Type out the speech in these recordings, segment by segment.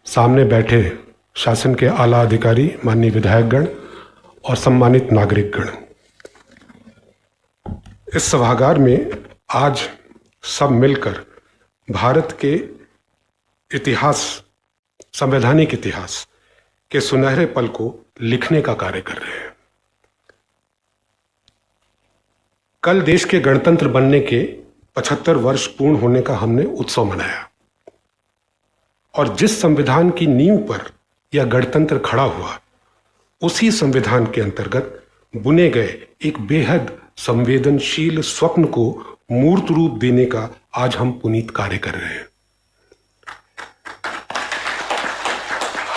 सामने बैठे शासन के आला अधिकारी, माननीय विधायकगण और सम्मानित नागरिकगण, इस सभागार में आज सब मिलकर भारत के इतिहास, संवैधानिक इतिहास के सुनहरे पल को लिखने का कार्य कर रहे हैं। कल देश के गणतंत्र बनने के 75 वर्ष पूर्ण होने का हमने उत्सव मनाया और जिस संविधान की नींव पर यह गणतंत्र खड़ा हुआ, उसी संविधान के अंतर्गत बुने गए एक बेहद संवेदनशील स्वप्न को मूर्त रूप देने का आज हम पुनीत कार्य कर रहे हैं।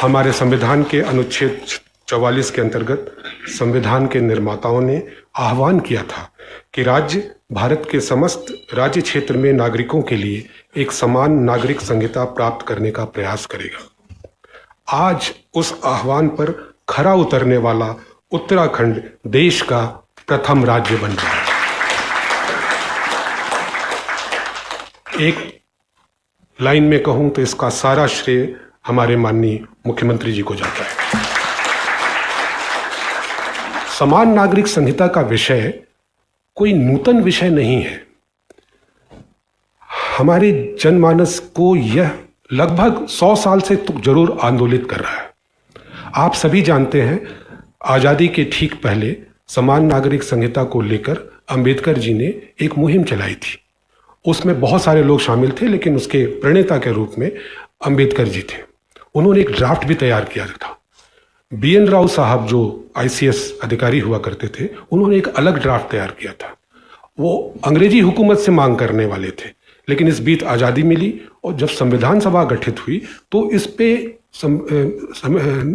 हमारे संविधान के अनुच्छेद 44 के अंतर्गत संविधान के निर्माताओं ने आह्वान किया था कि राज्य भारत के समस्त राज्य क्षेत्र में नागरिकों के लिए एक समान नागरिक संहिता प्राप्त करने का प्रयास करेगा। आज उस आह्वान पर खरा उतरने वाला उत्तराखंड देश का प्रथम राज्य बन रहा है। एक लाइन में कहूं तो इसका सारा श्रेय हमारे माननीय मुख्यमंत्री जी को जाता है। समान नागरिक संहिता का विषय कोई नूतन विषय नहीं है। हमारे जनमानस को यह लगभग 100 साल से तो जरूर आंदोलित कर रहा है। आप सभी जानते हैं, आजादी के ठीक पहले समान नागरिक संहिता को लेकर अंबेडकर जी ने एक मुहिम चलाई थी। उसमें बहुत सारे लोग शामिल थे, लेकिन उसके प्रणेता के रूप में अंबेडकर जी थे। उन्होंने एक ड्राफ्ट भी तैयार किया था। BN राव साहब जो ICS अधिकारी हुआ करते थे, उन्होंने एक अलग ड्राफ्ट तैयार किया था। वो अंग्रेजी हुकूमत से मांग करने वाले थे, लेकिन इस बीच आज़ादी मिली और जब संविधान सभा गठित हुई तो इस पे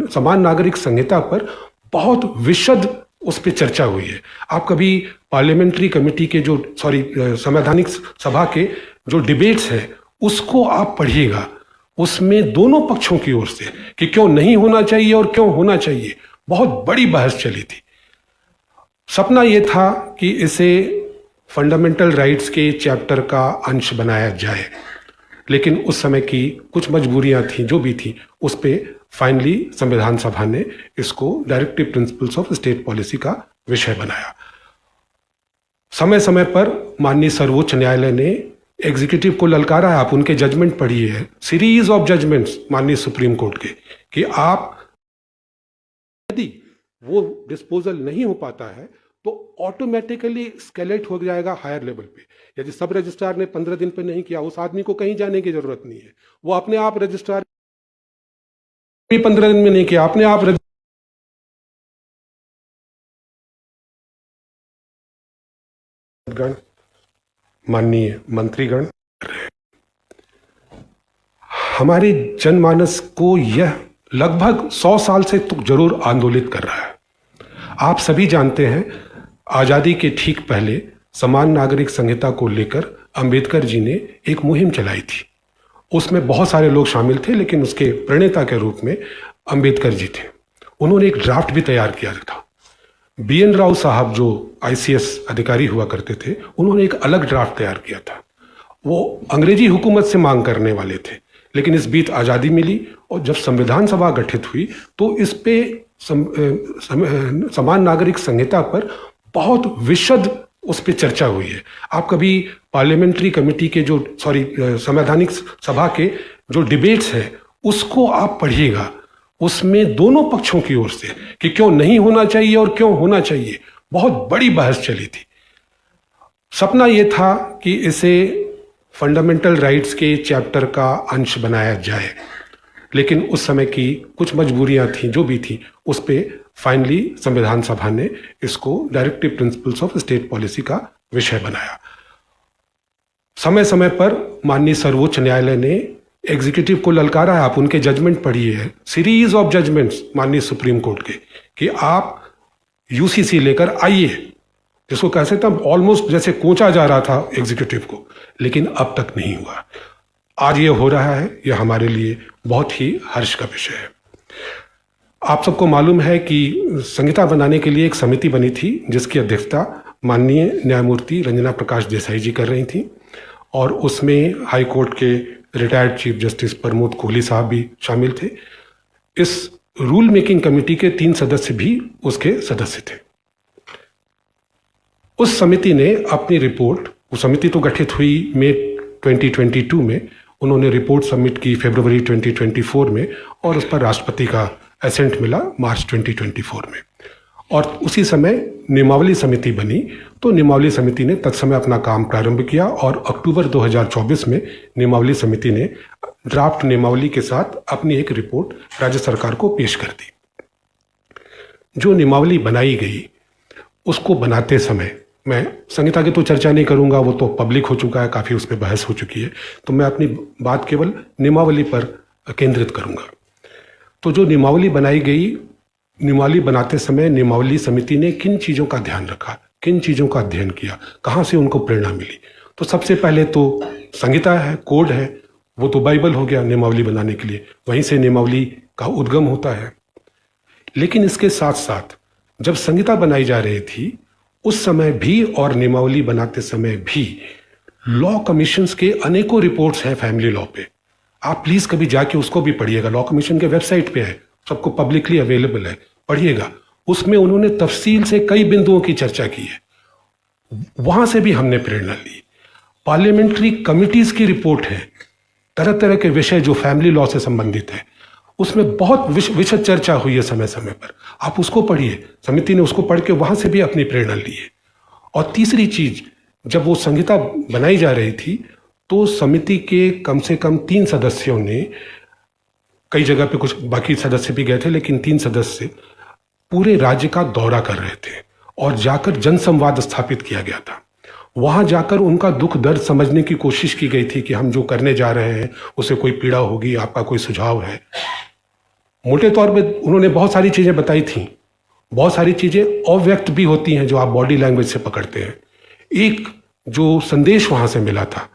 समान नागरिक संहिता पर बहुत विशद उस पर चर्चा हुई है। आप कभी पार्लियामेंट्री कमेटी के जो संवैधानिक सभा के जो डिबेट्स हैं उसको आप पढ़िएगा। उसमें दोनों पक्षों की ओर से कि क्यों नहीं होना चाहिए और क्यों होना चाहिए, बहुत बड़ी बहस चली थी। सपना यह था कि इसे फंडामेंटल राइट्स के चैप्टर का अंश बनाया जाए, लेकिन उस समय की कुछ मजबूरियां थी, जो भी थी, उस पर फाइनली संविधान सभा ने इसको directive principles of state policy का विषय बनाया। समय समय पर माननीय सर्वोच्च न्यायालय ने एग्जीक्यूटिव को ललकारा है। आप उनके जजमेंट पढ़िए, सीरीज ऑफ जजमेंट्स माननीय सुप्रीम कोर्ट के, कि आप यदि वो डिस्पोजल नहीं हो पाता है तो ऑटोमेटिकली स्केलेट हो जाएगा हायर लेवल पे। यदि सब रजिस्ट्रार ने 15 दिन पे नहीं किया, उस आदमी को कहीं जाने की जरूरत नहीं है। वो अपने आप रजिस्ट्रार 15 दिन में नहीं किया, अपने आप माननीय मंत्रीगण, हमारे जनमानस को यह लगभग 100 साल से तो जरूर आंदोलित कर रहा है। आप सभी जानते हैं, आजादी के ठीक पहले समान नागरिक संहिता को लेकर अंबेडकर जी ने एक मुहिम चलाई थी। उसमें बहुत सारे लोग शामिल थे, लेकिन उसके प्रणेता के रूप में अंबेडकर जी थे। उन्होंने एक ड्राफ्ट भी तैयार किया था। BN राव साहब जो ICS अधिकारी हुआ करते थे, उन्होंने एक अलग ड्राफ्ट तैयार किया था। वो अंग्रेजी हुकूमत से मांग करने वाले थे, लेकिन इस बीच आज़ादी मिली और जब संविधान सभा गठित हुई तो इस पे समान नागरिक संहिता पर बहुत विशद उस पर चर्चा हुई है। आप कभी पार्लियामेंट्री कमेटी के जो संवैधानिक सभा के जो डिबेट्स हैं उसको आप पढ़िएगा। उसमें दोनों पक्षों की ओर से कि क्यों नहीं होना चाहिए और क्यों होना चाहिए, बहुत बड़ी बहस चली थी। सपना यह था कि इसे फंडामेंटल राइट्स के चैप्टर का अंश बनाया जाए, लेकिन उस समय की कुछ मजबूरियां थी, जो भी थी, उस पर फाइनली संविधान सभा ने इसको directive principles of state policy का विषय बनाया। समय समय पर माननीय सर्वोच्च न्यायालय ने एग्जीक्यूटिव को ललकारा है। आप उनके जजमेंट पढ़िए, सीरीज ऑफ जजमेंट्स माननीय सुप्रीम कोर्ट के, कि आप UCC लेकर आइए, जिसको कह सकते हैं ऑलमोस्ट जैसे कोंचा जा रहा था एग्जीक्यूटिव को, लेकिन अब तक नहीं हुआ। आज ये हो रहा है, यह हमारे लिए बहुत ही हर्ष का विषय है। आप सबको मालूम है कि संहिता बनाने के लिए एक समिति बनी थी, जिसकी अध्यक्षता माननीय न्यायमूर्ति रंजना प्रकाश देसाई जी कर रही थी, और उसमें हाई कोर्ट के retired chief justice Pramod Kohli साहब भी शामिल थे। इस रूल मेकिंग कमेटी के 3 सदस्य भी उसके सदस्य थे। उस समिति ने अपनी रिपोर्ट, वो समिति तो गठित हुई मई 2022 में, उन्होंने रिपोर्ट सबमिट की फरवरी 2024 में और उस पर राष्ट्रपति का एसेंट मिला मार्च 2024 में। और उसी समय नियमावली समिति बनी, तो नियमावली समिति ने तत्समय अपना काम प्रारंभ किया और अक्टूबर 2024 में नियमावली समिति ने ड्राफ्ट नियमावली के साथ अपनी एक रिपोर्ट राज्य सरकार को पेश कर दी। जो नियमावली बनाई गई उसको बनाते समय, मैं संहिता की तो चर्चा नहीं करूंगा, वो तो पब्लिक हो चुका है, काफ़ी उस पर बहस हो चुकी है, तो मैं अपनी बात केवल नियमावली पर केंद्रित करूंगा। तो जो नियमावली बनाई गई, नियमावली बनाते समय नियमावली समिति ने किन चीज़ों का ध्यान रखा, किन चीज़ों का अध्ययन किया, कहाँ से उनको प्रेरणा मिली। तो सबसे पहले तो संहिता है, कोड है, वो तो बाइबल हो गया नियमावली बनाने के लिए, वहीं से नियमावली का उद्गम होता है। लेकिन इसके साथ साथ जब संहिता बनाई जा रही थी उस समय भी और नियमावली बनाते समय भी लॉ कमीशंस के अनेकों रिपोर्ट्स हैं फैमिली लॉ पे। आप प्लीज कभी जाके उसको भी पढ़िएगा, लॉ कमीशन के वेबसाइट पे है, सबको पब्लिकली अवेलेबल है, पढ़िएगा। उसमें उन्होंने तफसील से कई बिंदुओं की चर्चा की है, वहां से भी हमने प्रेरणा ली। पार्लियामेंट्री कमिटीज की रिपोर्ट है, तरह तरह के विषय जो फैमिली लॉ से संबंधित है, उसमें बहुत विशद चर्चा हुई है समय समय पर, आप उसको पढ़िए। समिति ने उसको पढ़ के वहां से भी अपनी प्रेरणा ली है। और तीसरी चीज, जब वो संहिता बनाई जा रही थी तो समिति के कम से कम 3 सदस्यों ने, कई जगह पे कुछ बाकी सदस्य भी गए थे, लेकिन 3 सदस्य पूरे राज्य का दौरा कर रहे थे और जाकर जनसंवाद स्थापित किया गया था। वहां जाकर उनका दुख दर्द समझने की कोशिश की गई थी कि हम जो करने जा रहे हैं उसे कोई पीड़ा होगी, आपका कोई सुझाव है। मोटे तौर पे उन्होंने बहुत सारी चीजें बताई थी, बहुत सारी चीजें अव्यक्त भी होती हैं जो आप बॉडी लैंग्वेज से पकड़ते हैं। एक जो संदेश वहां से मिला था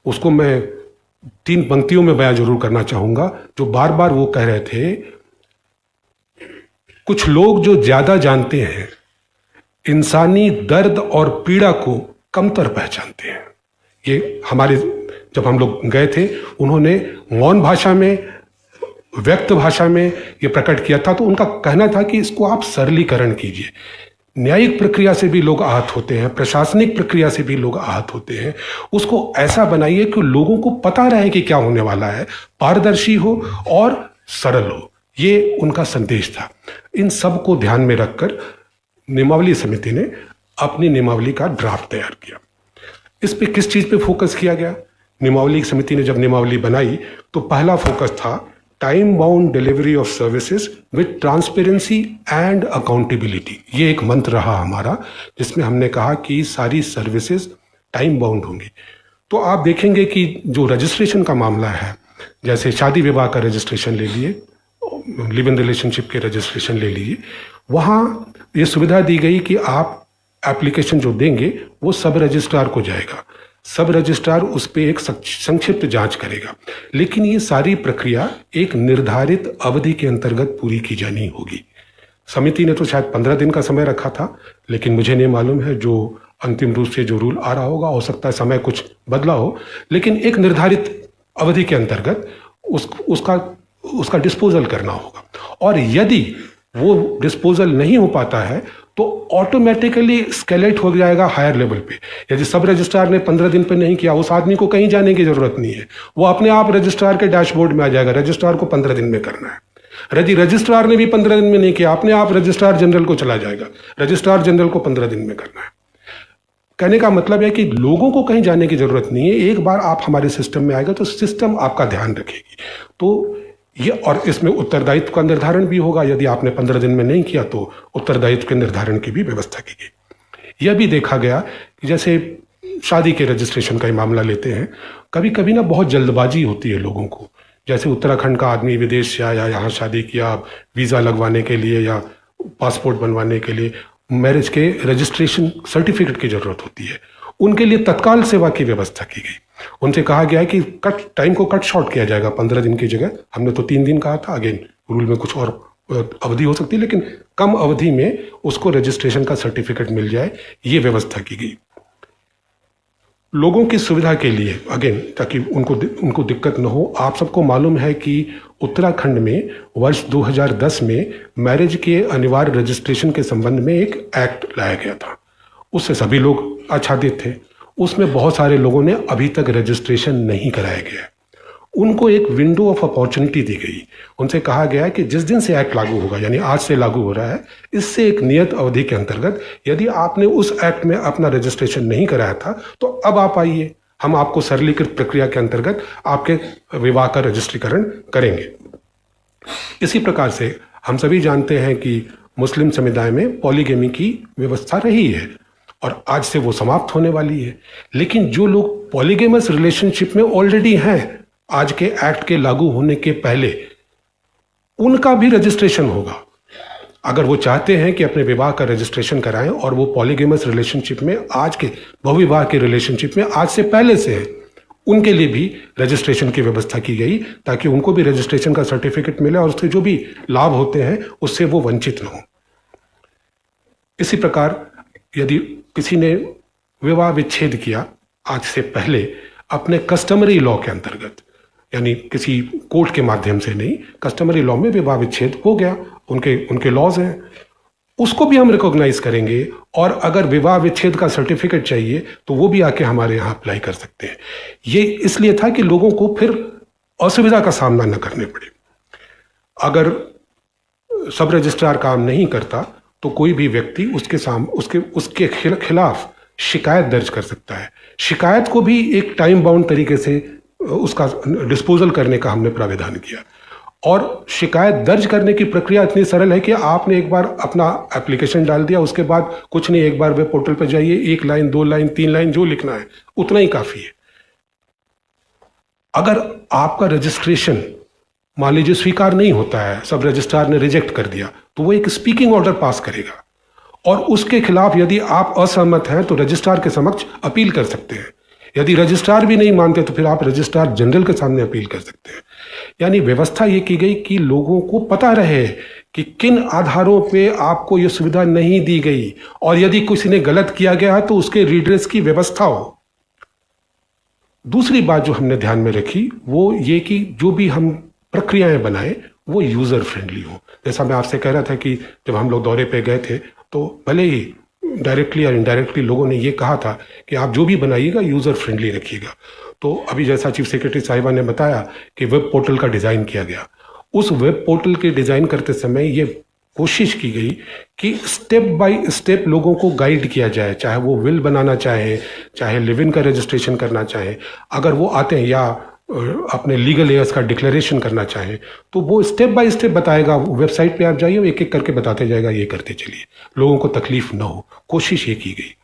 उसको मैं 3 पंक्तियों में बयां जरूर करना चाहूंगा, जो बार बार वो कह रहे थे, कुछ लोग जो ज्यादा जानते हैं इंसानी दर्द और पीड़ा को कमतर पहचानते हैं। ये हमारे, जब हम लोग गए थे, उन्होंने मौन भाषा में, व्यक्त भाषा में ये प्रकट किया था। तो उनका कहना था कि इसको आप सरलीकरण कीजिए। न्यायिक प्रक्रिया से भी लोग आहत होते हैं, प्रशासनिक प्रक्रिया से भी लोग आहत होते हैं, उसको ऐसा बनाइए कि लोगों को पता रहे कि क्या होने वाला है, पारदर्शी हो और सरल हो। ये उनका संदेश था। इन सब को ध्यान में रखकर नियमावली समिति ने अपनी नियमावली का ड्राफ्ट तैयार किया। इस पे किस चीज पे फोकस किया गया? नियमावली समिति ने जब नियमावली बनाई तो पहला फोकस था time bound delivery of services with transparency and accountability. ये एक मंत्र रहा हमारा, जिसमें हमने कहा कि सारी सर्विसेज टाइम बाउंड होंगी। तो आप देखेंगे कि जो रजिस्ट्रेशन का मामला है, जैसे शादी विवाह का रजिस्ट्रेशन ले लिए, लिव इन रिलेशनशिप के रजिस्ट्रेशन ले लीजिए, वहाँ ये सुविधा दी गई कि आप एप्लीकेशन जो देंगे वो सब रजिस्ट्रार को जाएगा, सब रजिस्ट्रार उस पर एक संक्षिप्त जांच करेगा। लेकिन ये सारी प्रक्रिया एक निर्धारित अवधि के अंतर्गत पूरी की जानी होगी। समिति ने तो शायद 15 दिन का समय रखा था, लेकिन मुझे नहीं मालूम है जो अंतिम रूप से जो रूल आ रहा होगा, हो सकता है समय कुछ बदला हो, लेकिन एक निर्धारित अवधि के अंतर्गत उसका डिस्पोजल करना होगा। और यदि वो डिस्पोजल नहीं हो पाता है तो ऑटोमेटिकली स्केलेट हो जाएगा हायर लेवल पे। यदि सब रजिस्ट्रार ने 15 दिन पे नहीं किया, उस आदमी को कहीं जाने की जरूरत नहीं है, वो अपने आप रजिस्ट्रार के डैशबोर्ड में आ जाएगा। रजिस्ट्रार को 15 दिन में करना है। यदि रजिस्ट्रार ने भी 15 दिन में नहीं किया, अपने आप रजिस्ट्रार जनरल को चला जाएगा, रजिस्ट्रार जनरल को 15 दिन में करना है। कहने का मतलब है कि लोगों को कहीं जाने की जरूरत नहीं है। एक बार आप हमारे सिस्टम में आएगा तो सिस्टम आपका ध्यान रखेगी। तो ये, और इसमें उत्तरदायित्व का निर्धारण भी होगा। यदि आपने 15 दिन में नहीं किया तो उत्तरदायित्व के निर्धारण की भी व्यवस्था की गई। यह भी देखा गया कि जैसे शादी के रजिस्ट्रेशन का ही मामला लेते हैं, कभी कभी ना बहुत जल्दबाजी होती है लोगों को। जैसे उत्तराखंड का आदमी विदेश से आया, यहाँ शादी किया, वीज़ा लगवाने के लिए या पासपोर्ट बनवाने के लिए मैरिज के रजिस्ट्रेशन सर्टिफिकेट की जरूरत होती है। उनके लिए तत्काल सेवा की व्यवस्था की गई। उनसे कहा गया है कि टाइम को कट शॉर्ट किया जाएगा, 15 दिन की जगह हमने तो 3 दिन कहा था। अगेन रूल में कुछ और अवधि हो सकती है, लेकिन कम अवधि में उसको रजिस्ट्रेशन का सर्टिफिकेट मिल जाए, ये व्यवस्था की गई। लोगों की सुविधा के लिए अगेन, ताकि उनको दिक्कत न हो, आप सबको मालूम है कि उत्तराखंड में वर्ष 2010 में मैरिज के अनिवार्य रजिस्ट्रेशन के संबंध में एक एक्ट लाया गया था। उससे सभी लोग आच्छादित थे। उसमें बहुत सारे लोगों ने अभी तक रजिस्ट्रेशन नहीं कराया गया। उनको एक विंडो ऑफ अपॉर्चुनिटी दी गई। उनसे कहा गया कि जिस दिन से एक्ट लागू होगा, यानी आज से लागू हो रहा है, इससे एक नियत अवधि के अंतर्गत यदि आपने उस एक्ट में अपना रजिस्ट्रेशन नहीं कराया था तो अब आप आइए, हम आपको सरलीकृत प्रक्रिया के अंतर्गत आपके विवाह का रजिस्ट्रीकरण करेंगे। इसी प्रकार से हम सभी जानते हैं कि मुस्लिम समुदाय में पॉलीगेमी की व्यवस्था रही है और आज से वो समाप्त होने वाली है। लेकिन जो लोग पॉलीगेमस रिलेशनशिप में ऑलरेडी हैं, आज के एक्ट के लागू होने के पहले उनका भी रजिस्ट्रेशन होगा। अगर वो चाहते हैं कि अपने विवाह का रजिस्ट्रेशन कराएं और वो पॉलीगेमस रिलेशनशिप में, आज के बहुविवाह के रिलेशनशिप में आज से पहले से है, उनके लिए भी रजिस्ट्रेशन की व्यवस्था की गई ताकि उनको भी रजिस्ट्रेशन का सर्टिफिकेट मिले और उससे जो भी लाभ होते हैं उससे वो वंचित न हो। इसी प्रकार यदि किसी ने विवाह विच्छेद किया आज से पहले अपने कस्टमरी लॉ के अंतर्गत, यानी किसी कोर्ट के माध्यम से नहीं, कस्टमरी लॉ में विवाह विच्छेद हो गया, उनके लॉज हैं, उसको भी हम रिकॉग्नाइज करेंगे। और अगर विवाह विच्छेद का सर्टिफिकेट चाहिए तो वो भी आके हमारे यहाँ अप्लाई कर सकते हैं। ये इसलिए था कि लोगों को फिर असुविधा का सामना न करने पड़े। अगर सब रजिस्ट्रार काम नहीं करता तो कोई भी व्यक्ति उसके खिलाफ शिकायत दर्ज कर सकता है। शिकायत को भी एक टाइम बाउंड तरीके से उसका डिस्पोजल करने का हमने प्राविधान किया। और शिकायत दर्ज करने की प्रक्रिया इतनी सरल है कि आपने एक बार अपना एप्लीकेशन डाल दिया, उसके बाद कुछ नहीं, एक बार वेब पोर्टल पर जाइए, 1 लाइन 2 लाइन 3 लाइन जो लिखना है उतना ही काफ़ी है। अगर आपका रजिस्ट्रेशन मान लीजिए स्वीकार नहीं होता है, सब रजिस्ट्रार ने रिजेक्ट कर दिया, तो वो एक स्पीकिंग ऑर्डर पास करेगा और उसके खिलाफ यदि आप असहमत हैं तो रजिस्ट्रार के समक्ष अपील कर सकते हैं। यदि रजिस्ट्रार भी नहीं मानते तो फिर आप रजिस्ट्रार जनरल के सामने अपील कर सकते हैं। यानी व्यवस्था ये की गई कि लोगों को पता रहे कि किन आधारों पे आपको ये सुविधा नहीं दी गई और यदि किसी ने गलत किया गया तो उसके रिड्रेस की व्यवस्था हो। दूसरी बात जो हमने ध्यान में रखी वो ये कि जो भी हम प्रक्रियाएं बनाए वो यूज़र फ्रेंडली हो। जैसा मैं आपसे कह रहा था कि जब हम लोग दौरे पे गए थे तो भले ही डायरेक्टली और इनडायरेक्टली लोगों ने ये कहा था कि आप जो भी बनाइएगा यूज़र फ्रेंडली रखिएगा। तो अभी जैसा चीफ सेक्रेटरी साहिबा ने बताया कि वेब पोर्टल का डिज़ाइन किया गया, उस वेब पोर्टल के डिज़ाइन करते समय ये कोशिश की गई कि स्टेप बाय स्टेप लोगों को गाइड किया जाए, चाहे वो विल बनाना चाहे, चाहे लिव इन का रजिस्ट्रेशन करना चाहे, अगर वो आते हैं या अपने लीगल एयर्स का डिक्लेरेशन करना चाहें तो वो स्टेप बाय स्टेप बताएगा। वेबसाइट पे आप जाइए, एक एक करके बताते जाएगा, ये करते चलिए, लोगों को तकलीफ ना हो। कोशिश ये की गई।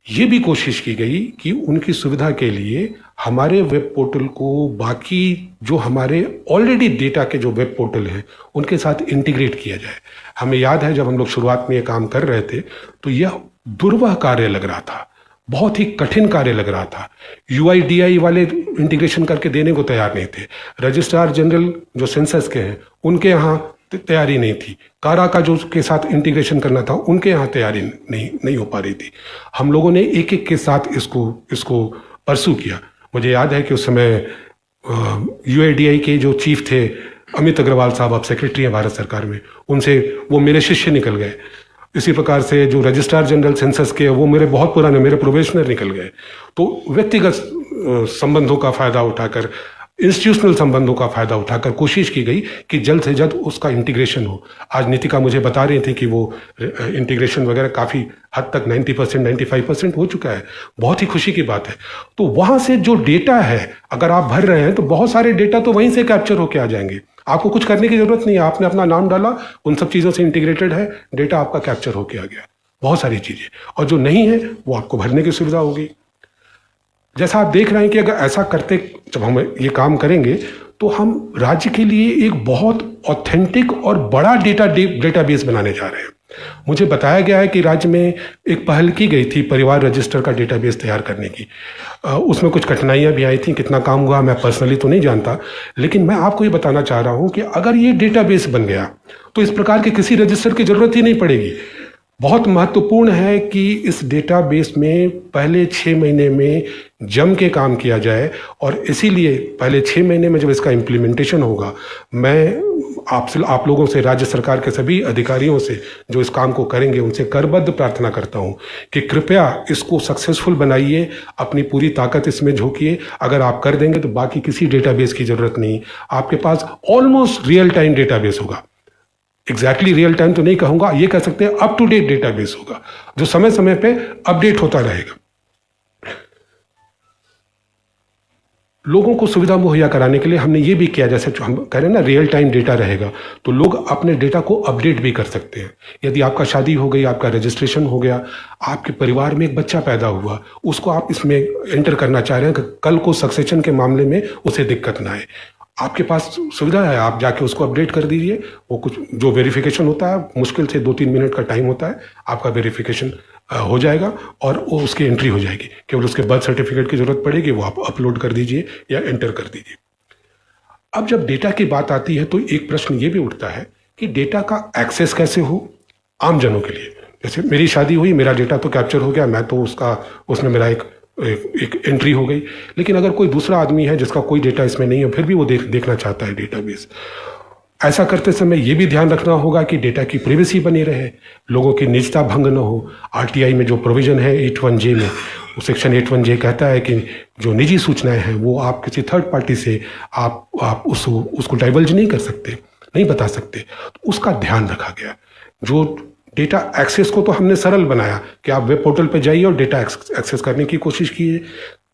ये भी कोशिश की गई कि उनकी सुविधा के लिए हमारे वेब पोर्टल को बाकी जो हमारे ऑलरेडी डेटा के जो वेब पोर्टल हैं उनके साथ इंटीग्रेट किया जाए। हमें याद है जब हम लोग शुरुआत में ये काम कर रहे थे तो यह दुर्वह कार्य लग रहा था, बहुत ही कठिन कार्य लग रहा था। UIDAI वाले इंटीग्रेशन करके देने को तैयार नहीं थे। रजिस्ट्रार जनरल जो सेंसस के हैं उनके यहाँ तैयारी नहीं थी। कारा का जो के साथ इंटीग्रेशन करना था उनके यहाँ तैयारी नहीं हो पा रही थी। हम लोगों ने एक एक के साथ इसको परसू किया। मुझे याद है कि उस समय UIDAI के जो चीफ थे अमित अग्रवाल साहब, अब सेक्रेटरी हैं भारत सरकार में, उनसे वो मेरे शिष्य निकल गए। इसी प्रकार से जो रजिस्ट्रार जनरल सेंसस के वो मेरे बहुत पुराने, मेरे प्रोबेशनर निकल गए। तो व्यक्तिगत संबंधों का फ़ायदा उठाकर, इंस्टीट्यूशनल संबंधों का फ़ायदा उठाकर कोशिश की गई कि जल्द से जल्द उसका इंटीग्रेशन हो। आज नीतिका मुझे बता रही थी कि वो इंटीग्रेशन वगैरह काफ़ी हद तक 90% 95% हो चुका है। बहुत ही खुशी की बात है। तो वहाँ से जो डेटा है, अगर आप भर रहे हैं तो बहुत सारे डेटा तो वहीं से कैप्चर होके आ जाएंगे। आपको कुछ करने की ज़रूरत नहीं है, आपने अपना नाम डाला, उन सब चीज़ों से इंटीग्रेटेड है, डेटा आपका कैप्चर होके आ गया, बहुत सारी चीज़ें। और जो नहीं है वो आपको भरने की सुविधा होगी। जैसा आप देख रहे हैं कि अगर ऐसा करते, जब हम ये काम करेंगे तो हम राज्य के लिए एक बहुत ऑथेंटिक और बड़ा डेटाबेस बनाने जा रहे हैं। मुझे बताया गया है कि राज्य में एक पहल की गई थी परिवार रजिस्टर का डेटाबेस तैयार करने की। उसमें कुछ कठिनाइयां भी आई थी, कितना काम हुआ मैं पर्सनली तो नहीं जानता, लेकिन मैं आपको ये बताना चाह रहा हूँ कि अगर ये डेटाबेस बन गया तो इस प्रकार के किसी रजिस्टर की ज़रूरत ही नहीं पड़ेगी। बहुत महत्वपूर्ण है कि इस डेटाबेस में पहले 6 महीने में जम के काम किया जाए, और इसीलिए पहले 6 महीने में जब इसका इम्प्लीमेंटेशन होगा, मैं आप लोगों से, राज्य सरकार के सभी अधिकारियों से जो इस काम को करेंगे, उनसे करबद्ध प्रार्थना करता हूं कि कृपया इसको सक्सेसफुल बनाइए, अपनी पूरी ताकत इसमें झोंकिए। अगर आप कर देंगे तो बाकी किसी डेटाबेस की ज़रूरत नहीं, आपके पास ऑलमोस्ट रियल टाइम डेटाबेस होगा। एग्जैक्टली रियल टाइम तो नहीं कहूंगा, ये कह सकते हैं अप टू डेट डेटाबेस होगा, जो समय समय पे अपडेट होता रहेगा। लोगों को सुविधा मुहैया कराने के लिए हमने ये भी किया, जैसे हम कह रहे हैं ना रियल टाइम डेटा रहेगा, तो लोग अपने डेटा को अपडेट भी कर सकते हैं। यदि आपका शादी हो गई, आपका रजिस्ट्रेशन हो गया, आपके परिवार में एक बच्चा पैदा हुआ, उसको आप इसमें एंटर करना चाह रहे हैं कि कल को सक्सेशन के मामले में उसे दिक्कत ना आए, आपके पास सुविधा है, आप जाके उसको अपडेट कर दीजिए। वो कुछ जो वेरिफिकेशन होता है, मुश्किल से 2-3 मिनट का टाइम होता है, आपका वेरिफिकेशन हो जाएगा और वो उसकी एंट्री हो जाएगी। केवल उसके बर्थ सर्टिफिकेट की जरूरत पड़ेगी, वो आप अपलोड कर दीजिए या एंटर कर दीजिए। अब जब डेटा की बात आती है तो एक प्रश्न ये भी उठता है कि डेटा का एक्सेस कैसे हो आम जनों के लिए। जैसे मेरी शादी हुई, मेरा डेटा तो कैप्चर हो गया, मैं तो उसमें मेरा एक एंट्री हो गई, लेकिन अगर कोई दूसरा आदमी है जिसका कोई डेटा इसमें नहीं है, फिर भी वो देखना चाहता है डेटाबेस, ऐसा करते समय ये भी ध्यान रखना होगा कि डेटा की प्राइवेसी बनी रहे, लोगों की निजता भंग न हो। आरटीआई में जो प्रोविजन है 81J में, सेक्शन 81J कहता है कि जो निजी सूचनाएं हैं वो आप किसी थर्ड पार्टी से आप उसको डाइवल्ज नहीं कर सकते, नहीं बता सकते, तो उसका ध्यान रखा गया। जो डेटा एक्सेस को तो हमने सरल बनाया कि आप वेब पोर्टल पर जाइए और डेटा एक्सेस करने की कोशिश कीजिए।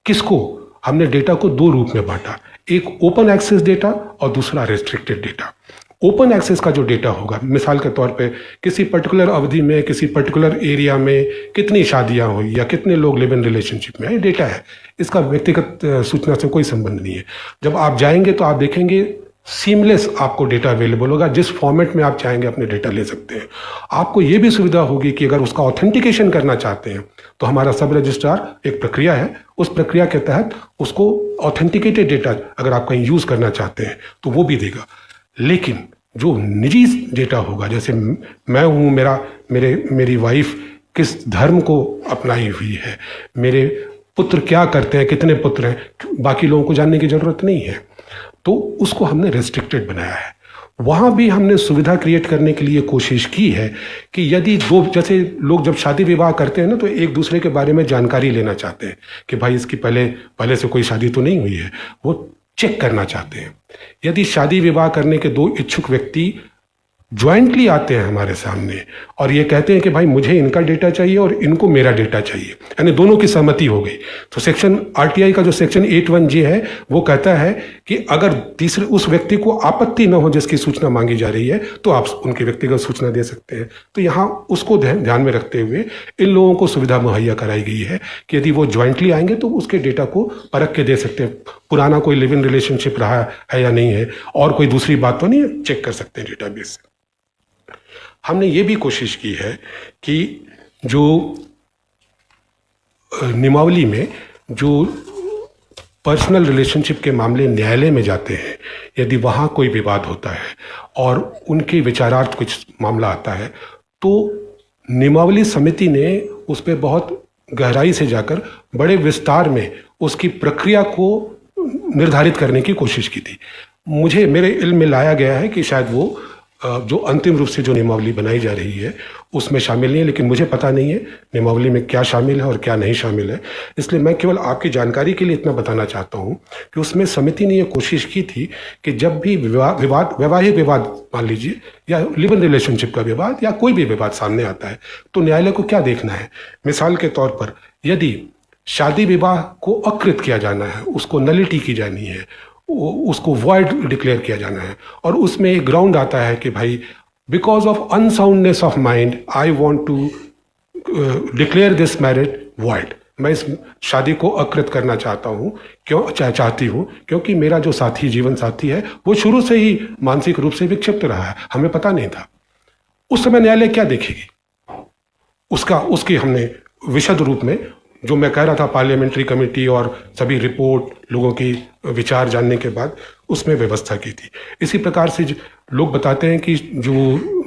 किसको? हमने डेटा को 2 रूप में बांटा, एक ओपन एक्सेस डेटा और दूसरा रेस्ट्रिक्टेड डेटा। ओपन एक्सेस का जो डेटा होगा, मिसाल के तौर पे किसी पर्टिकुलर अवधि में किसी पर्टिकुलर एरिया में कितनी शादियां हुई या कितने लोग लिव इन रिलेशनशिप में, ये डेटा है, इसका व्यक्तिगत सूचना से कोई संबंध नहीं है। जब आप जाएंगे तो आप देखेंगे सीमलेस आपको डेटा अवेलेबल होगा, जिस फॉर्मेट में आप चाहेंगे अपने डेटा ले सकते हैं। आपको ये भी सुविधा होगी कि अगर उसका ऑथेंटिकेशन करना चाहते हैं तो हमारा सब रजिस्ट्रार एक प्रक्रिया है, उस प्रक्रिया के तहत उसको ऑथेंटिकेटेड डेटा अगर आप कहीं यूज करना चाहते हैं तो वो भी देगा। लेकिन जो निजी डेटा होगा, जैसे मैं हूँ, मेरी वाइफ किस धर्म को अपनाई हुई है, मेरे पुत्र क्या करते हैं, कितने पुत्र हैं, बाकी लोगों को जानने की जरूरत नहीं है, तो उसको हमने रेस्ट्रिक्टेड बनाया है। वहाँ भी हमने सुविधा क्रिएट करने के लिए कोशिश की है कि यदि जैसे लोग जब शादी विवाह करते हैं ना, तो एक दूसरे के बारे में जानकारी लेना चाहते हैं कि भाई इसकी पहले से कोई शादी तो नहीं हुई है, वो चेक करना चाहते हैं। यदि शादी विवाह करने के 2 इच्छुक व्यक्ति ज्वाइंटली आते हैं हमारे सामने और ये कहते हैं कि भाई मुझे इनका डेटा चाहिए और इनको मेरा डेटा चाहिए, यानी दोनों की सहमति हो गई, तो सेक्शन आरटीआई का जो सेक्शन 81J है वो कहता है कि अगर तीसरे उस व्यक्ति को आपत्ति न हो जिसकी सूचना मांगी जा रही है, तो आप उनकी व्यक्तिगत सूचना दे सकते हैं। तो यहाँ उसको ध्यान में रखते हुए इन लोगों को सुविधा मुहैया कराई गई है कि यदि वो ज्वाइंटली आएंगे तो उसके डेटा को परख के दे सकते हैं, पुराना कोई लिव इन रिलेशनशिप रहा है या नहीं है, और कोई दूसरी बात तो नहीं है, चेक कर सकते हैं डेटाबेस से। हमने ये भी कोशिश की है कि जो नियमावली में जो पर्सनल रिलेशनशिप के मामले न्यायालय में जाते हैं, यदि वहाँ कोई विवाद होता है और उनके विचारार्थ कुछ मामला आता है, तो नियमावली समिति ने उस पर बहुत गहराई से जाकर बड़े विस्तार में उसकी प्रक्रिया को निर्धारित करने की कोशिश की थी। मेरे इल्म में लाया गया है कि शायद वो जो अंतिम रूप से जो नियमावली बनाई जा रही है उसमें शामिल नहीं है, लेकिन मुझे पता नहीं है नियमावली में क्या शामिल है और क्या नहीं शामिल है। इसलिए मैं केवल आपकी जानकारी के लिए इतना बताना चाहता हूं कि उसमें समिति ने यह कोशिश की थी कि जब भी वैवाहिक विवाद मान लीजिए या लिव इन रिलेशनशिप का विवाद या कोई भी विवाद सामने आता है, तो न्यायालय को क्या देखना है। मिसाल के तौर पर यदि शादी विवाह को अकृत किया जाना है, उसको नलिटी की जानी है, उसको वॉइड डिक्लेयर किया जाना है, और उसमें एक ग्राउंड आता है कि भाई because of unsoundness of mind I want to declare this marriage void, मैं इस शादी को अकृत करना चाहता हूँ, चाहती हूँ, क्योंकि मेरा जो साथी, जीवन साथी है, वो शुरू से ही मानसिक रूप से विक्षिप्त रहा है, हमें पता नहीं था। उस समय न्यायालय क्या देखेगी, उसकी हमने विशद रूप में, जो मैं कह रहा था, पार्लियामेंट्री कमेटी और सभी रिपोर्ट, लोगों की विचार जानने के बाद उसमें व्यवस्था की थी। इसी प्रकार से लोग बताते हैं कि जो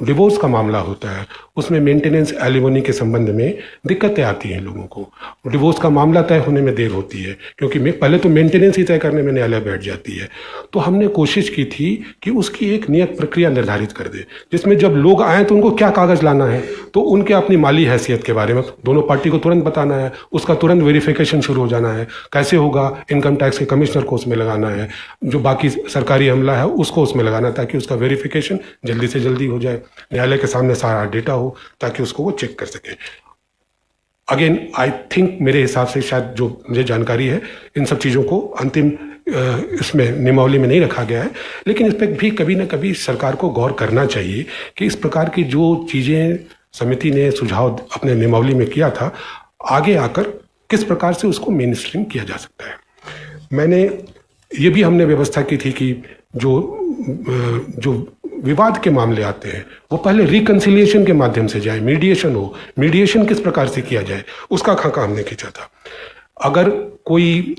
डिवोर्स का मामला होता है उसमें मेंटेनेंस एलिमोनी के संबंध में दिक्कतें आती हैं लोगों को। डिवोर्स का मामला तय होने में देर होती है क्योंकि पहले तो मेंटेनेंस ही तय करने में न्यायालय बैठ जाती है। तो हमने कोशिश की थी कि उसकी एक नियत प्रक्रिया निर्धारित कर दे, जिसमें जब लोग आए तो उनको क्या कागज़ लाना है, तो उनके अपनी माली हैसियत के बारे में दोनों पार्टी को तुरंत बताना है, उसका तुरंत वेरिफिकेशन शुरू हो जाना है, कैसे होगा, इनकम टैक्स के कमिश्नर को उसमें लगाना है, जो बाकी सरकारी अमला है उसको उसमें लगाना है ताकि उसका वेरिफिकेशन जल्दी से जल्दी हो जाए, न्यायालय के सामने सारा डेटा हो ताकि उसको वो चेक कर सके। अगेन आई थिंक मेरे हिसाब से शायद जो मुझे जानकारी है इन सब चीज़ों को अंतिम इसमें नियमावली में नहीं रखा गया है, लेकिन इस पर भी कभी ना कभी सरकार को गौर करना चाहिए कि इस प्रकार की जो चीज़ें समिति ने सुझाव अपने नियमावली में किया था, आगे आकर किस प्रकार से उसको मेन स्ट्रीम किया जा सकता है। मैंने ये भी हमने व्यवस्था की थी कि जो विवाद के मामले आते हैं वो पहले रिकन्सिलिएशन के माध्यम से जाए, मीडिएशन हो, मीडिएशन किस प्रकार से किया जाए उसका खाका हमने खींचा था। अगर कोई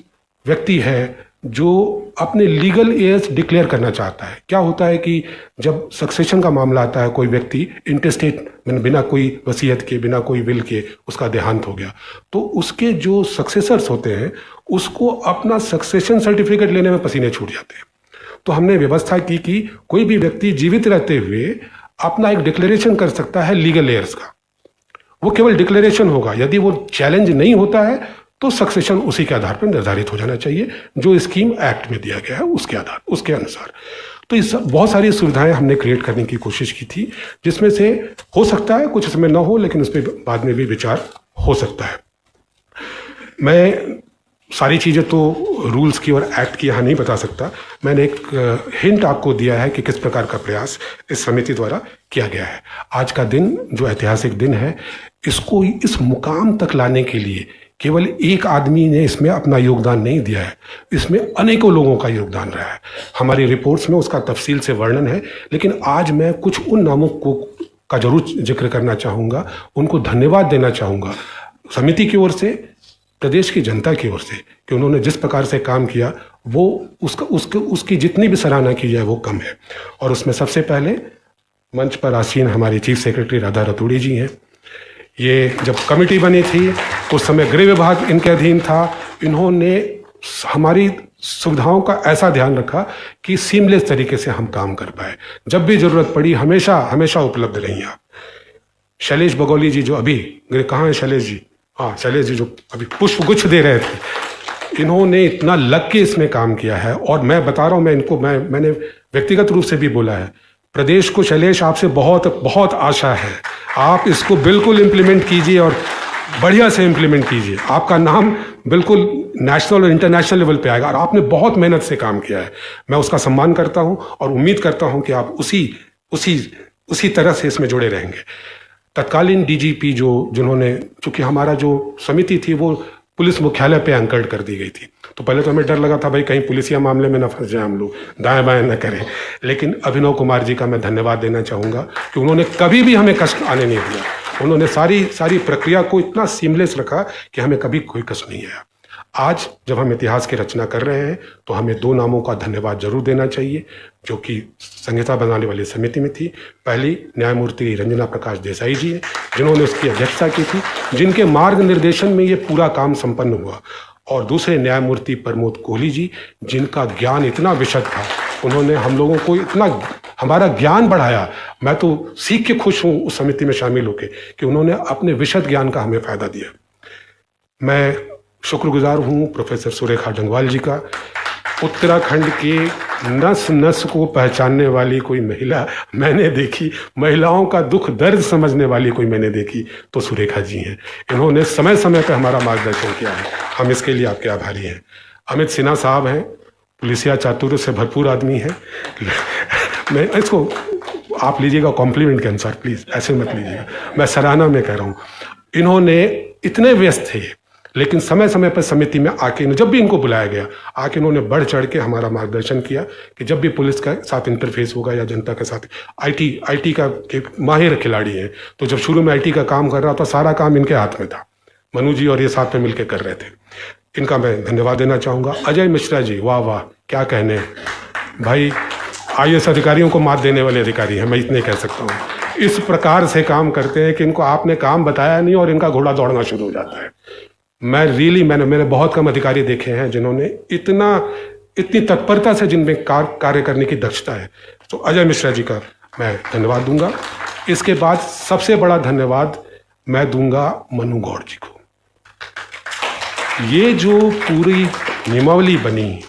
व्यक्ति है जो अपने लीगल एयर्स डिक्लेयर करना चाहता है, क्या होता है कि जब सक्सेशन का मामला आता है, कोई व्यक्ति इंटेस्टेट बिना कोई वसीयत के, बिना कोई विल के उसका देहांत हो गया, तो उसके जो सक्सेसर्स होते हैं उसको अपना सक्सेशन सर्टिफिकेट लेने में पसीने छूट जाते हैं। तो हमने व्यवस्था की कि कोई भी व्यक्ति जीवित रहते हुए अपना एक डिक्लेरेशन कर सकता है लीगल एयर्स का। वो केवल डिक्लेरेशन होगा, यदि वो चैलेंज नहीं होता है तो सक्सेशन उसी के आधार पर निर्धारित हो जाना चाहिए जो स्कीम एक्ट में दिया गया है उसके अनुसार। तो इस बहुत सारी सुविधाएं हमने क्रिएट करने की कोशिश की थी, जिसमें से हो सकता है कुछ इसमें ना हो, लेकिन उस पर बाद में भी विचार हो सकता है। मैं सारी चीज़ें तो रूल्स की और एक्ट की यहाँ नहीं बता सकता। मैंने एक हिंट आपको दिया है कि किस प्रकार का प्रयास इस समिति द्वारा किया गया है। आज का दिन जो ऐतिहासिक दिन है, इसको इस मुकाम तक लाने के लिए केवल एक आदमी ने इसमें अपना योगदान नहीं दिया है, इसमें अनेकों लोगों का योगदान रहा है। हमारी रिपोर्ट्स में उसका तफसील से वर्णन है, लेकिन आज मैं कुछ उन नामों का जरूर जिक्र करना चाहूँगा, उनको धन्यवाद देना चाहूँगा समिति की ओर से, प्रदेश की जनता की ओर से, कि उन्होंने जिस प्रकार से काम किया वो उसकी जितनी भी सराहना की जाए वो कम है। और उसमें सबसे पहले मंच पर आसीन हमारी चीफ सेक्रेटरी राधा रतूड़ी जी हैं। ये जब कमेटी बनी थी उस समय गृह विभाग इनके अधीन था। इन्होंने हमारी सुविधाओं का ऐसा ध्यान रखा कि सीमलेस तरीके से हम काम कर पाए। जब भी जरूरत पड़ी हमेशा उपलब्ध रही आप। शैलेश बगौली जी जो अभी कहाँ हैं शैलेश जी? हाँ, शैलेश जी जो अभी पुष्प गुच्छ दे रहे थे, इन्होंने इतना लग के इसमें काम किया है। और मैं बता रहा हूँ, मैंने व्यक्तिगत रूप से भी बोला है, प्रदेश को शैलेश आपसे बहुत बहुत आशा है। आप इसको बिल्कुल इम्प्लीमेंट कीजिए और बढ़िया से इम्प्लीमेंट कीजिए। आपका नाम बिल्कुल नेशनल और इंटरनेशनल लेवल पे आएगा और आपने बहुत मेहनत से काम किया है। मैं उसका सम्मान करता हूँ और उम्मीद करता हूँ कि आप उसी तरह से इसमें जुड़े रहेंगे। तत्कालीन डीजीपी जिन्होंने, चूंकि हमारा जो समिति थी वो पुलिस मुख्यालय पे एंकर्ड कर दी गई थी, तो पहले तो हमें डर लगा था भाई कहीं पुलिसिया मामले में न फंस जाए, हम लोग दाएं बाएं न करें। लेकिन अभिनव कुमार जी का मैं धन्यवाद देना चाहूँगा कि उन्होंने कभी भी हमें कष्ट आने नहीं दिया। उन्होंने सारी प्रक्रिया को इतना सीमलेस रखा कि हमें कभी कोई कष्ट नहीं आया। आज जब हम इतिहास की रचना कर रहे हैं तो हमें दो नामों का धन्यवाद जरूर देना चाहिए जो कि संहिता बनाने वाली समिति में थी। पहली न्यायमूर्ति रंजना प्रकाश देसाई जी हैं जिन्होंने उसकी अध्यक्षता की थी, जिनके मार्ग निर्देशन में ये पूरा काम संपन्न हुआ। और दूसरे न्यायमूर्ति प्रमोद कोहली जी, जिनका ज्ञान इतना विशद था, उन्होंने हम लोगों को इतना हमारा ज्ञान बढ़ाया। मैं तो सीख के खुश हूँ उस समिति में शामिल होकर कि उन्होंने अपने विशद ज्ञान का हमें फायदा दिया। मैं शुक्रगुजार हूँ प्रोफेसर सुरेखा डंगवाल जी का। उत्तराखंड के नस नस को पहचानने वाली कोई महिला मैंने देखी, महिलाओं का दुख दर्द समझने वाली कोई मैंने देखी तो सुरेखा जी हैं। इन्होंने समय समय पर हमारा मार्गदर्शन किया है, हम इसके लिए आपके आभारी हैं। अमित सिन्हा साहब हैं, पुलिसिया चातुर्य से भरपूर आदमी हैं। मैं इसको आप लीजिएगा कॉम्प्लीमेंट के अनुसार, प्लीज़ ऐसे मत लीजिएगा, मैं सराहना में कह रहा हूँ। इन्होंने इतने व्यस्त थे लेकिन समय समय पर समिति में आके, जब भी इनको बुलाया गया, आके इन्होंने बढ़ चढ़ के हमारा मार्गदर्शन किया कि जब भी पुलिस के साथ इंटरफेस होगा या जनता के साथ, आईटी का के माहिर खिलाड़ी हैं, तो जब शुरू में आईटी का काम कर रहा था सारा काम इनके हाथ में था, मनु जी और ये साथ में मिलकर कर रहे थे। इनका मैं धन्यवाद देना चाहूँगा। अजय मिश्रा जी, वाह वाह क्या कहने भाई, IAS अधिकारियों को मात देने वाले अधिकारी हैं, मैं इतने कह सकता हूँ। इस प्रकार से काम करते हैं कि इनको आपने काम बताया नहीं और इनका घोड़ा दौड़ना शुरू हो जाता है। मैंने बहुत कम अधिकारी देखे हैं जिन्होंने इतनी तत्परता से जिनमें कार्य करने की दक्षता है। तो अजय मिश्रा जी का मैं धन्यवाद दूंगा। इसके बाद सबसे बड़ा धन्यवाद मैं दूंगा मनु गौड़ जी को। ये जो पूरी नियमावली बनी,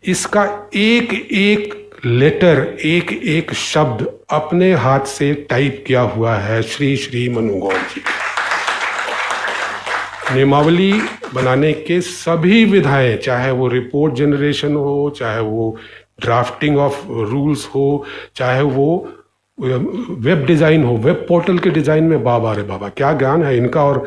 इसका एक एक लेटर, एक एक शब्द अपने हाथ से टाइप किया हुआ है श्री श्री मनु गौड़ जी। नियमावली बनाने के सभी विधाएं, चाहे वो रिपोर्ट जनरेशन हो, चाहे वो ड्राफ्टिंग ऑफ रूल्स हो, चाहे वो वेब डिज़ाइन हो, वेब पोर्टल के डिज़ाइन में बाबा रे बाबा क्या ज्ञान है इनका और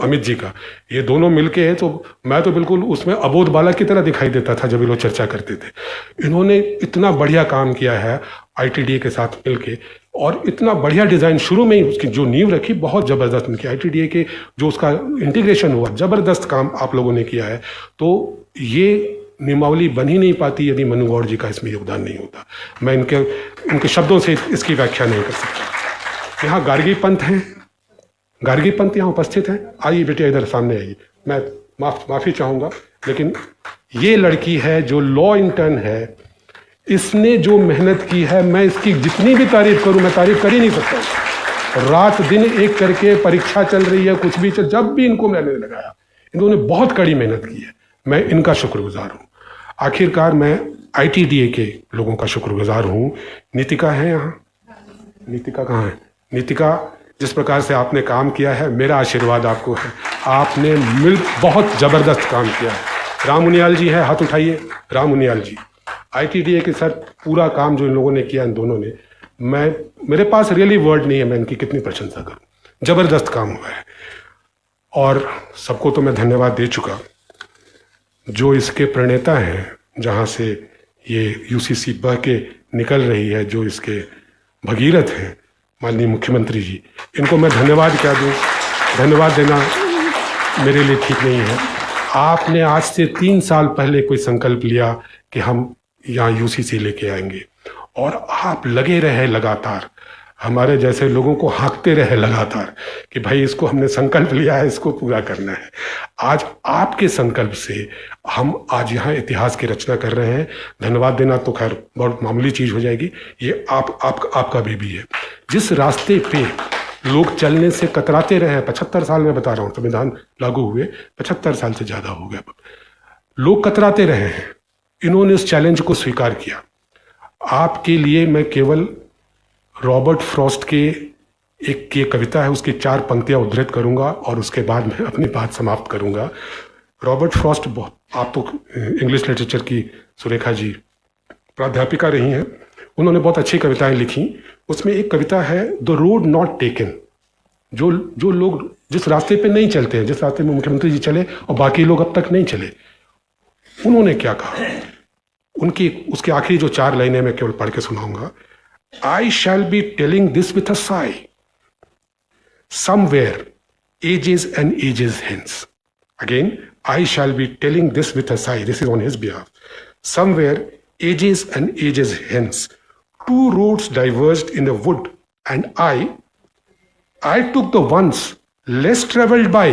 अमित जी का। ये दोनों मिलके है तो मैं तो बिल्कुल उसमें अबोध बालक की तरह दिखाई देता था जब ये लोग चर्चा करते थे। इन्होंने इतना बढ़िया काम किया है ITDA के साथ मिलके, और इतना बढ़िया डिज़ाइन शुरू में ही उसकी जो नींव रखी बहुत ज़बरदस्त उनकी। ITDA के जो उसका इंटीग्रेशन हुआ, ज़बरदस्त काम आप लोगों ने किया है। तो ये नियमावली बन ही नहीं पाती यदि मनु गौड़ जी का इसमें योगदान नहीं होता। मैं उनके शब्दों से इसकी व्याख्या नहीं कर सकता। यहाँ गार्गी पंत हैं, गार्गी पंत यहाँ उपस्थित हैं। आइए बेटे इधर सामने आइए। मैं माफ़ी चाहूँगा, लेकिन ये लड़की है जो लॉ इंटर्न है, इसने जो मेहनत की है, मैं इसकी जितनी भी तारीफ करूँ मैं तारीफ कर ही नहीं सकता। रात दिन एक करके परीक्षा चल रही है, कुछ भी जब भी इनको मैंने लगाया, इन्होंने बहुत कड़ी मेहनत की है। मैं इनका शुक्रगुजार हूँ। आखिरकार मैं ITDA के लोगों का शुक्रगुजार हूँ। नीतिका है यहाँ? नीतिका कहाँ है? नीतिका, जिस प्रकार से आपने काम किया है, मेरा आशीर्वाद आपको है। आपने बहुत ज़बरदस्त काम किया है। राम उनियाल जी है, हाथ उठाइए। राम उनियाल जी, ITDA के साथ पूरा काम जो इन लोगों ने किया, इन दोनों ने, मेरे पास रियली वर्ड नहीं है मैं इनकी कितनी प्रशंसा करूँ। ज़बरदस्त काम हुआ है। और सबको तो मैं धन्यवाद दे चुका। जो इसके प्रणेता हैं, जहाँ से ये UCC बह के निकल रही है, जो इसके भगीरथ हैं, माननीय मुख्यमंत्री जी, इनको मैं धन्यवाद क्या दूँ। धन्यवाद देना मेरे लिए ठीक नहीं है। आपने आज से 3 साल पहले कोई संकल्प लिया कि हम यहाँ UCC लेके आएंगे, और आप लगे रहे लगातार, हमारे जैसे लोगों को हाँकते रहे लगातार कि भाई इसको हमने संकल्प लिया है, इसको पूरा करना है। आज आपके संकल्प से हम आज यहाँ इतिहास की रचना कर रहे हैं। धन्यवाद देना तो खैर बहुत मामूली चीज़ हो जाएगी, ये आपका भी है। जिस रास्ते पे लोग चलने से कतराते रहे, 75 साल में बता रहा हूँ, संविधान लागू हुए 75 साल से ज़्यादा हो गया, लोग कतराते रहे हैं, इन्होंने उस चैलेंज को स्वीकार किया। आपके लिए मैं केवल रॉबर्ट फ्रॉस्ट के एक ये कविता है, उसकी 4 पंक्तियां उद्धृत करूंगा और उसके बाद मैं अपनी बात समाप्त करूंगा। रॉबर्ट फ्रॉस्ट, आप तो इंग्लिश लिटरेचर की सुरेखा जी प्राध्यापिका रही हैं, उन्होंने बहुत अच्छी कविताएं लिखी। उसमें एक कविता है द रोड नॉट टेकन। जो लोग जिस रास्ते पे नहीं चलते हैं, जिस रास्ते में मुख्यमंत्री जी चले और बाकी लोग अब तक नहीं चले, उन्होंने क्या कहा, उसके आखिरी जो 4 लाइनें मैं केवल पढ़ के सुनाऊंगा। I shall be telling this with a sigh, somewhere ages and ages hence. Again, I shall be telling this with a sigh. This is on his behalf. Somewhere ages and ages hence, 2 roads diverged in the wood, and I took the once less traveled by,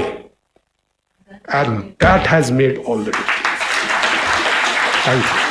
and that has made all the difference. Thank you.